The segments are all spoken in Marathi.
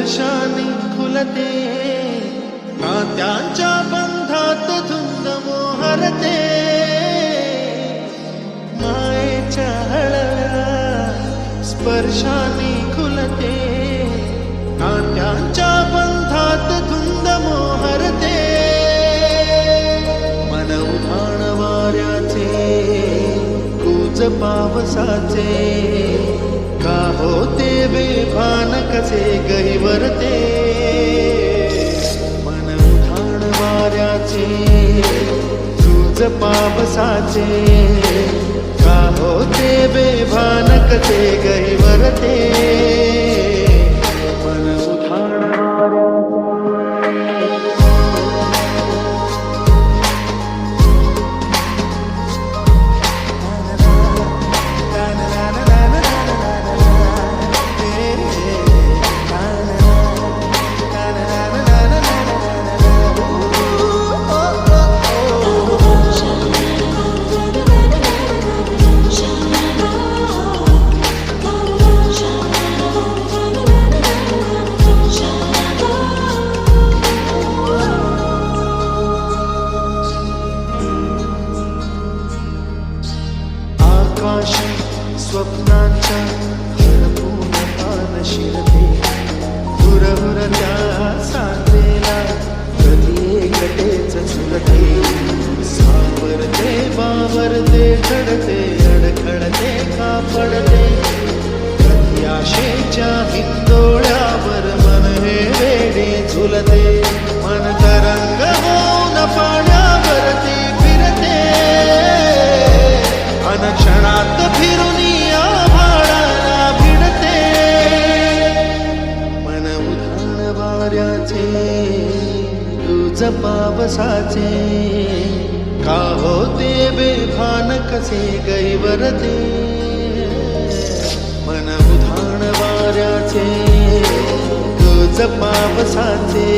स्पर्शाने खुलते, नात्यांच्या बंधात धुंद मोहरते, मायेच्या हळव्या स्पर्शाने खुलते, नात्यांच्या बंधात धुंद मोहरते, मन उधाण वाऱ्याचे कूच पावसाचे, का होते बेभान कसे गहिवरते, मन उधाण वाऱ्याचे कूच पावसाचे, का होते बेभान कसे गहिवरते, मन उधाण स्वप्नांच्या हरपून पान शिरते, हुरहुरत्या साथेला कधी एकटेच झुलते, सावरते बावरते घडते अडखळते का पडते, कधी आशेच्या हिंदोळ्यावर मन हे वेडे झुलते, मन तरंग होऊन पाण्यावरती फिरते, अनक्षणात फिरून आभाळाला भिडते, मन उधाण वाऱ्याचे तुझ पावसाचे, का होते बेभान कसे गैवरते, मन उधाण वाऱ्याचे तुझ पावसाचे,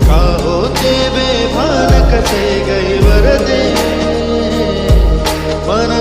का होते बेभान कसे गैवरते, मन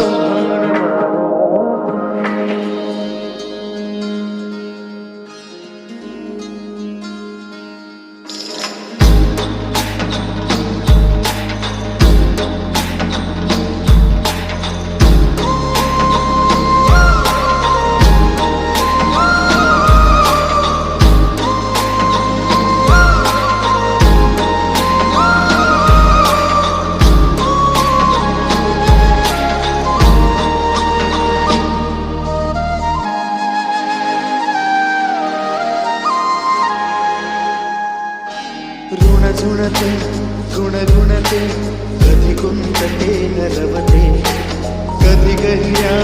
झुणते गुणगुणते, कधी कुंतते हरवते, कधी गहिऱ्या